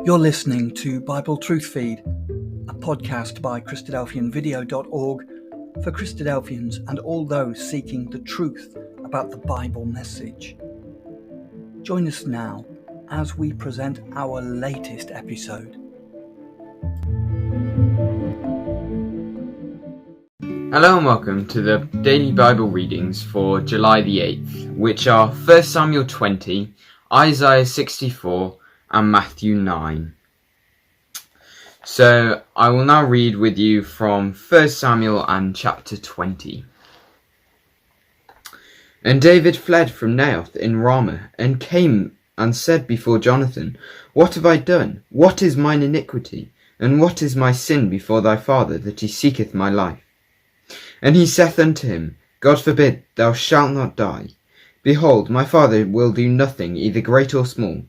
You're listening to Bible Truth Feed, a podcast by christadelphianvideo.org for Christadelphians and all those seeking the truth about the Bible message. Join us now as we present our latest episode. Hello and welcome to the daily Bible readings for July the 8th, which are 1 Samuel 20, Isaiah 64 and Matthew 9. So I will now read with you from 1 Samuel and chapter 20. And David fled from Naioth in Ramah, and came and said before Jonathan, What have I done? What is mine iniquity? And what is my sin before thy father, that he seeketh my life? And he saith unto him, God forbid, thou shalt not die. Behold, my father will do nothing, either great or small,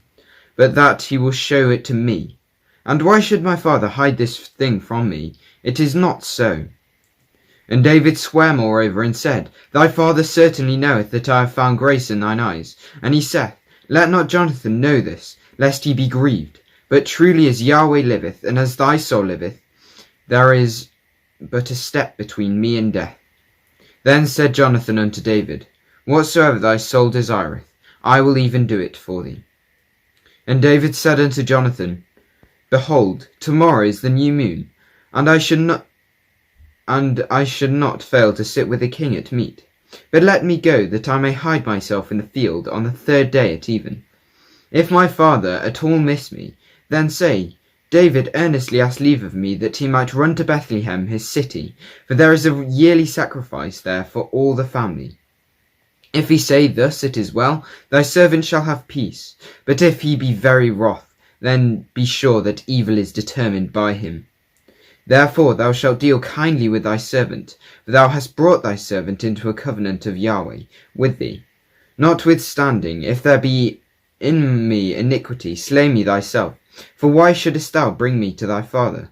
but that he will show it to me. And why should my father hide this thing from me? It is not so. And David sware moreover, and said, Thy father certainly knoweth that I have found grace in thine eyes. And he saith, Let not Jonathan know this, lest he be grieved. But truly as Yahweh liveth, and as thy soul liveth, there is but a step between me and death. Then said Jonathan unto David, Whatsoever thy soul desireth, I will even do it for thee. And David said unto Jonathan, Behold, tomorrow is the new moon, and I should not fail to sit with the king at meat. But let me go, that I may hide myself in the field on the third day at even. If my father at all miss me, then say, David earnestly asked leave of me, that he might run to Bethlehem his city, for there is a yearly sacrifice there for all the family. If he say thus, it is well, thy servant shall have peace. But if he be very wroth, then be sure that evil is determined by him. Therefore thou shalt deal kindly with thy servant, for thou hast brought thy servant into a covenant of Yahweh with thee. Notwithstanding, if there be in me iniquity, slay me thyself, for why shouldest thou bring me to thy father?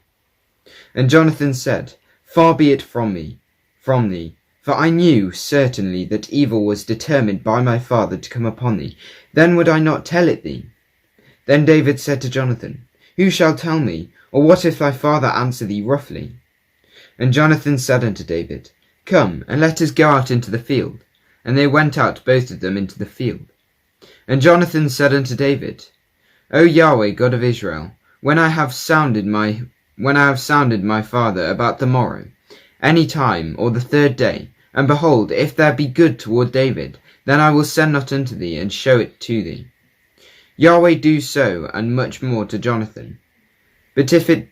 And Jonathan said, Far be it from thee, for I knew certainly that evil was determined by my father to come upon thee. Then would I not tell it thee? Then David said to Jonathan, Who shall tell me? Or what if thy father answer thee roughly? And Jonathan said unto David, Come, and let us go out into the field. And they went out both of them into the field. And Jonathan said unto David, O Yahweh, God of Israel, when I have sounded my father about the morrow, any time, or the third day, and behold, if there be good toward David, then I will send not unto thee, and show it to thee. Yahweh do so, and much more to Jonathan. But if it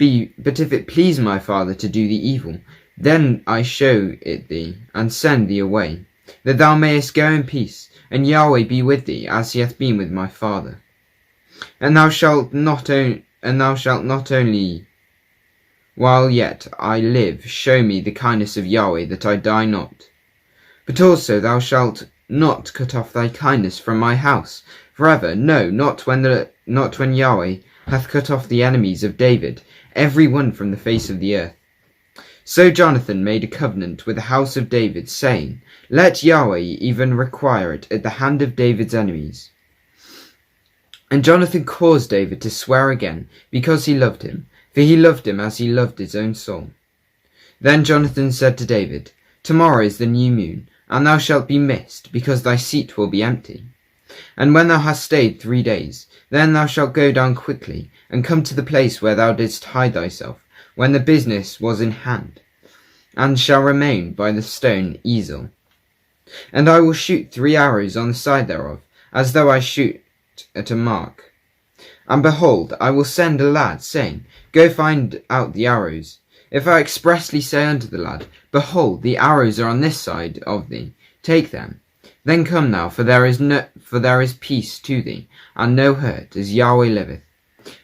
please my father to do thee evil, then I show it thee, and send thee away, that thou mayest go in peace, and Yahweh be with thee, as he hath been with my father. And thou shalt not only while yet I live show me the kindness of Yahweh, that I die not. But also thou shalt not cut off thy kindness from my house forever, no, not when Yahweh hath cut off the enemies of David, every one from the face of the earth. So Jonathan made a covenant with the house of David, saying, Let Yahweh even require it at the hand of David's enemies. And Jonathan caused David to swear again, because he loved him, for he loved him as he loved his own soul. Then Jonathan said to David, Tomorrow is the new moon, and thou shalt be missed, because thy seat will be empty. And when thou hast stayed 3 days, then thou shalt go down quickly, and come to the place where thou didst hide thyself, when the business was in hand, and shall remain by the stone Ezel. And I will shoot 3 arrows on the side thereof, as though I shoot at a mark. And behold, I will send a lad, saying, Go find out the arrows. If I expressly say unto the lad, Behold, the arrows are on this side of thee, take them. Then come thou, for there is peace to thee, and no hurt, as Yahweh liveth.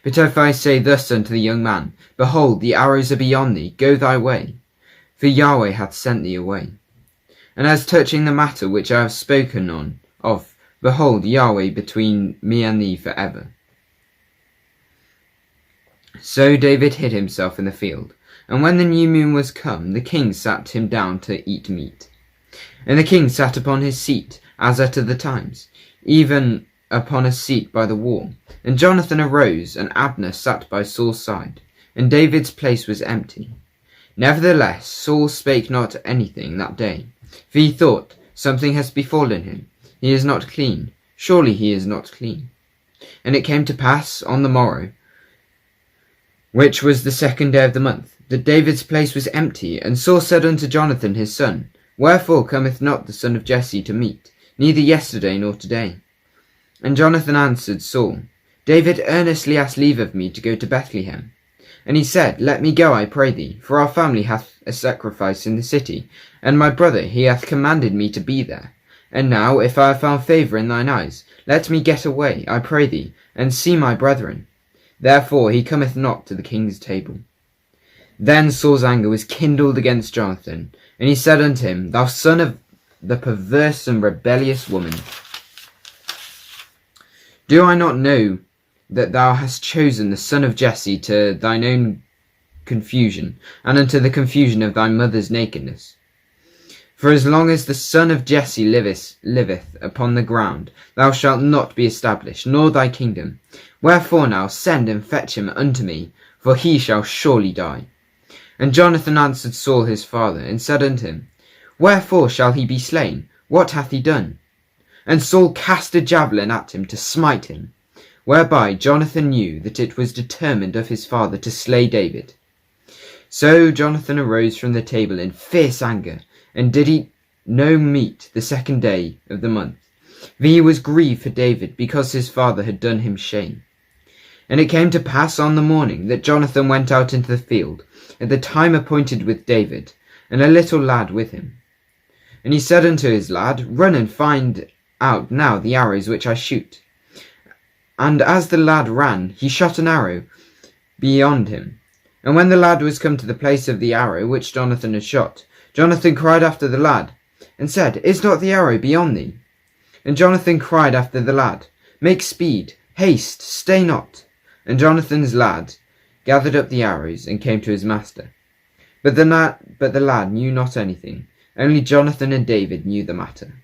But if I say thus unto the young man, Behold, the arrows are beyond thee, go thy way, for Yahweh hath sent thee away. And as touching the matter which I have spoken of, behold, Yahweh between me and thee for ever. So David hid himself in the field, and when the new moon was come, the king sat him down to eat meat. And the king sat upon his seat, as at other times, even upon a seat by the wall. And Jonathan arose, and Abner sat by Saul's side, and David's place was empty. Nevertheless Saul spake not anything that day, for he thought, something has befallen him. He is not clean. Surely he is not clean. And it came to pass on the morrow, which was the 2nd day of the month, that David's place was empty. And Saul said unto Jonathan his son, Wherefore cometh not the son of Jesse to meat, neither yesterday nor today? And Jonathan answered Saul, David earnestly asked leave of me to go to Bethlehem. And he said, Let me go, I pray thee, for our family hath a sacrifice in the city, and my brother he hath commanded me to be there. And now, if I have found favour in thine eyes, let me get away, I pray thee, and see my brethren. Therefore he cometh not to the king's table. Then Saul's anger was kindled against Jonathan, and he said unto him, Thou son of the perverse and rebellious woman, do I not know that thou hast chosen the son of Jesse to thine own confusion, and unto the confusion of thy mother's nakedness? For as long as the son of Jesse liveth upon the ground, thou shalt not be established, nor thy kingdom. Wherefore now send and fetch him unto me, for he shall surely die. And Jonathan answered Saul his father, and said unto him, Wherefore shall he be slain? What hath he done? And Saul cast a javelin at him to smite him, whereby Jonathan knew that it was determined of his father to slay David. So Jonathan arose from the table in fierce anger, and did eat no meat the 2nd day of the month, for he was grieved for David, because his father had done him shame. And it came to pass on the morning that Jonathan went out into the field, at the time appointed with David, and a little lad with him. And he said unto his lad, Run and find out now the arrows which I shoot. And as the lad ran, he shot an arrow beyond him. And when the lad was come to the place of the arrow which Jonathan had shot, Jonathan cried after the lad, and said, Is not the arrow beyond thee? And Jonathan cried after the lad, Make speed, haste, stay not. And Jonathan's lad gathered up the arrows, and came to his master. But the lad knew not anything, only Jonathan and David knew the matter.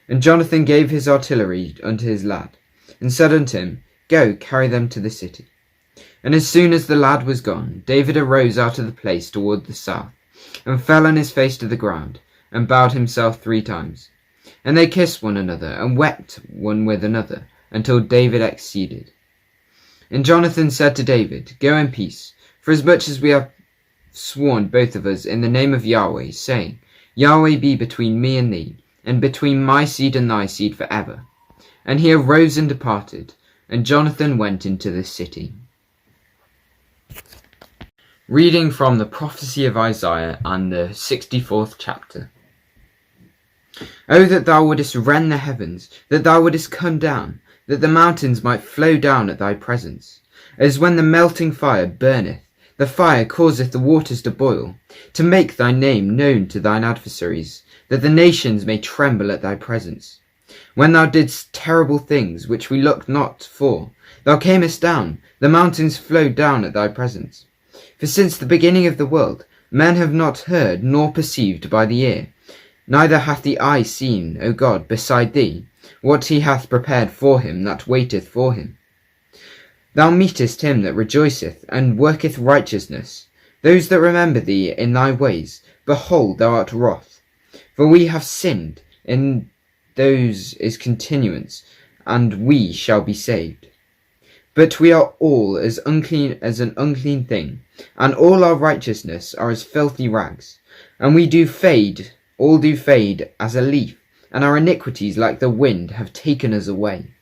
And Jonathan gave his artillery unto his lad, and said unto him, Go, carry them to the city. And as soon as the lad was gone, David arose out of the place toward the south, and fell on his face to the ground, and bowed himself 3 times. And they kissed one another, and wept one with another, until David exceeded. And Jonathan said to David, Go in peace, for as much as we have sworn both of us in the name of Yahweh, saying, Yahweh be between me and thee, and between my seed and thy seed for ever. And he arose and departed, and Jonathan went into the city. Reading from the prophecy of Isaiah and the 64th chapter. O that thou wouldest rend the heavens, that thou wouldest come down, that the mountains might flow down at thy presence. As when the melting fire burneth, the fire causeth the waters to boil, to make thy name known to thine adversaries, that the nations may tremble at thy presence. When thou didst terrible things which we looked not for, thou camest down, the mountains flowed down at thy presence. For since the beginning of the world, men have not heard nor perceived by the ear, neither hath the eye seen, O God, beside thee, what he hath prepared for him that waiteth for him. Thou meetest him that rejoiceth, and worketh righteousness, those that remember thee in thy ways. Behold, thou art wroth. For we have sinned, in those is continuance, and we shall be saved. But we are all as unclean as an unclean thing, and all our righteousness are as filthy rags. And we do fade, all do fade as a leaf, and our iniquities like the wind have taken us away.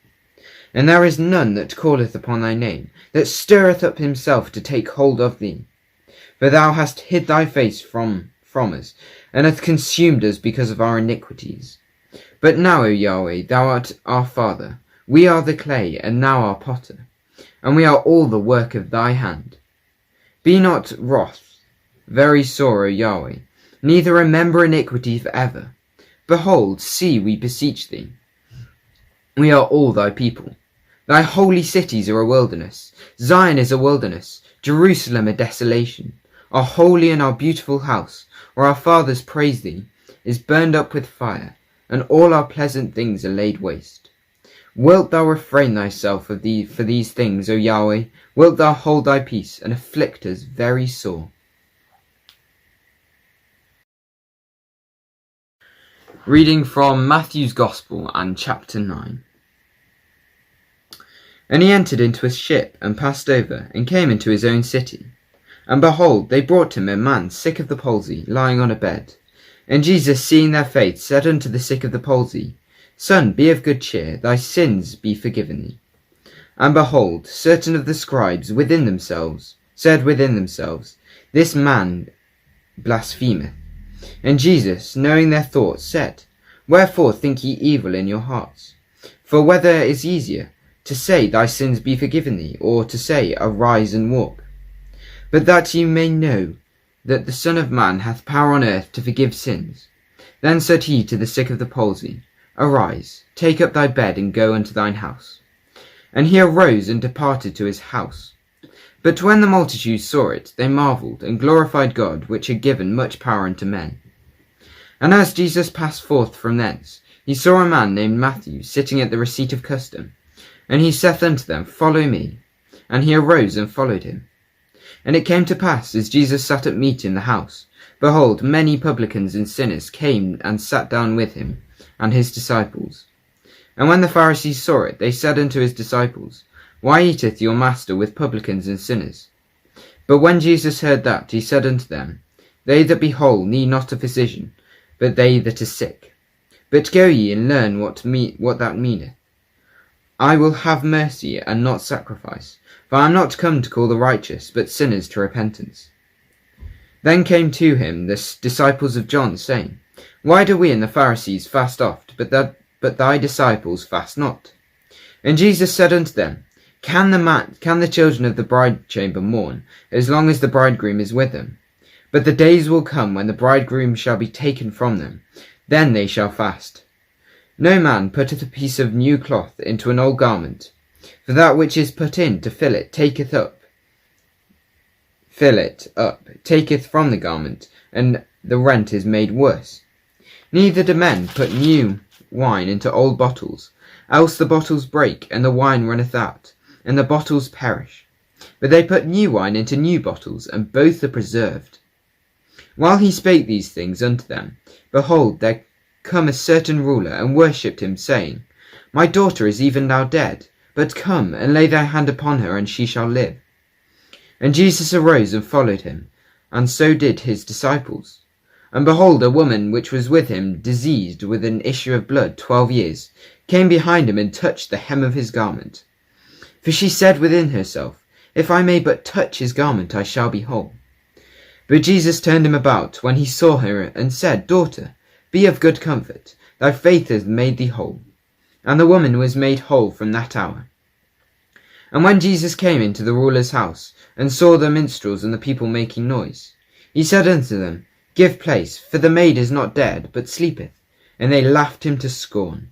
And there is none that calleth upon thy name, that stirreth up himself to take hold of thee. For thou hast hid thy face from us, and hast consumed us because of our iniquities. But now, O Yahweh, thou art our Father, we are the clay, and thou our potter, and we are all the work of thy hand. Be not wroth, very sore, O Yahweh, neither remember iniquity for ever. Behold, see, we beseech thee. We are all thy people. Thy holy cities are a wilderness. Zion is a wilderness, Jerusalem a desolation. Our holy and our beautiful house, where our fathers praise thee, is burned up with fire, and all our pleasant things are laid waste. Wilt thou refrain thyself for these things, O Yahweh? Wilt thou hold thy peace, and afflict us very sore? Reading from Matthew's Gospel and chapter 9. And he entered into a ship, and passed over, and came into his own city. And behold, they brought him a man sick of the palsy, lying on a bed. And Jesus, seeing their faith, said unto the sick of the palsy, Son, be of good cheer, thy sins be forgiven thee. And behold, certain of the scribes said within themselves, This man blasphemeth. And Jesus, knowing their thoughts, said, Wherefore think ye evil in your hearts? For whether is easier, to say, Thy sins be forgiven thee, or to say, Arise and walk? But that ye may know that the Son of Man hath power on earth to forgive sins. Then said he to the sick of the palsy, Arise, take up thy bed, and go unto thine house. And he arose and departed to his house. But when the multitude saw it, they marvelled, and glorified God, which had given much power unto men. And as Jesus passed forth from thence, he saw a man named Matthew sitting at the receipt of custom. And he saith unto them, Follow me. And he arose and followed him. And it came to pass, as Jesus sat at meat in the house, behold, many publicans and sinners came and sat down with him and his disciples. And when the Pharisees saw it, they said unto his disciples, Why eateth your master with publicans and sinners? But when Jesus heard that, he said unto them, They that be whole need not a physician, but they that are sick. But go ye and learn what that meaneth. I will have mercy and not sacrifice, for I am not come to call the righteous, but sinners to repentance. Then came to him the disciples of John, saying, Why do we and the Pharisees fast oft, but thy disciples fast not? And Jesus said unto them, Can the children of the bride chamber mourn, as long as the bridegroom is with them? But the days will come when the bridegroom shall be taken from them, then they shall fast. No man putteth a piece of new cloth into an old garment, for that which is put in to fill it taketh from the garment, and the rent is made worse. Neither do men put new wine into old bottles, else the bottles break, and the wine runneth out, and the bottles perish. But they put new wine into new bottles, and both are preserved. While he spake these things unto them, behold, there come a certain ruler, and worshipped him, saying, My daughter is even now dead, but come, and lay thy hand upon her, and she shall live. And Jesus arose and followed him, and so did his disciples. And behold, a woman which was with him, diseased with an issue of blood 12 years, came behind him, and touched the hem of his garment. For she said within herself, If I may but touch his garment, I shall be whole. But Jesus turned him about when he saw her, and said, Daughter, be of good comfort, thy faith hath made thee whole. And the woman was made whole from that hour. And when Jesus came into the ruler's house, and saw the minstrels and the people making noise, he said unto them, Give place, for the maid is not dead, but sleepeth. And they laughed him to scorn.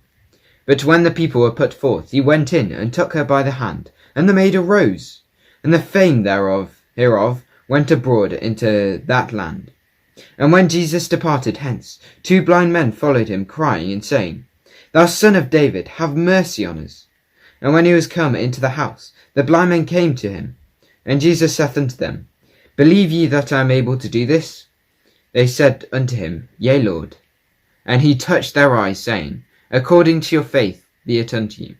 But when the people were put forth, he went in, and took her by the hand, and the maid arose. And the fame hereof went abroad into that land. And when Jesus departed hence, 2 blind men followed him, crying and saying, Thou Son of David, have mercy on us. And when he was come into the house, the blind men came to him. And Jesus saith unto them, Believe ye that I am able to do this? They said unto him, Yea, Lord. And he touched their eyes, saying, According to your faith be it unto you.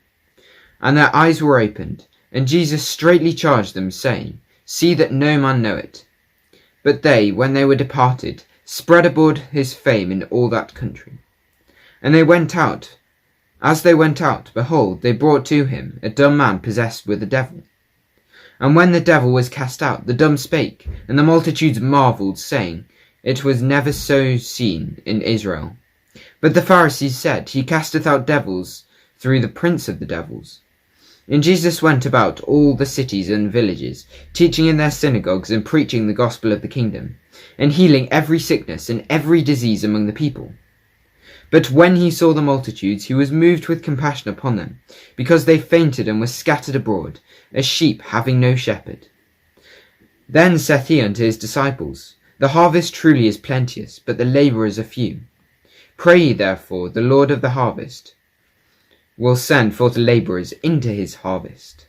And their eyes were opened, and Jesus straitly charged them, saying, See that no man know it. But they, when they were departed, spread abroad his fame in all that country. And they went out. As they went out, behold, they brought to him a dumb man possessed with a devil. And when the devil was cast out, the dumb spake, and the multitudes marvelled, saying, It was never so seen in Israel. But the Pharisees said, He casteth out devils through the prince of the devils. And Jesus went about all the cities and villages, teaching in their synagogues, and preaching the gospel of the kingdom, and healing every sickness and every disease among the people. But when he saw the multitudes, he was moved with compassion upon them, because they fainted and were scattered abroad, as sheep having no shepherd. Then saith he unto his disciples, The harvest truly is plenteous, but the labourers are few. Pray ye therefore the Lord of the harvest, will send forth labourers into his harvest.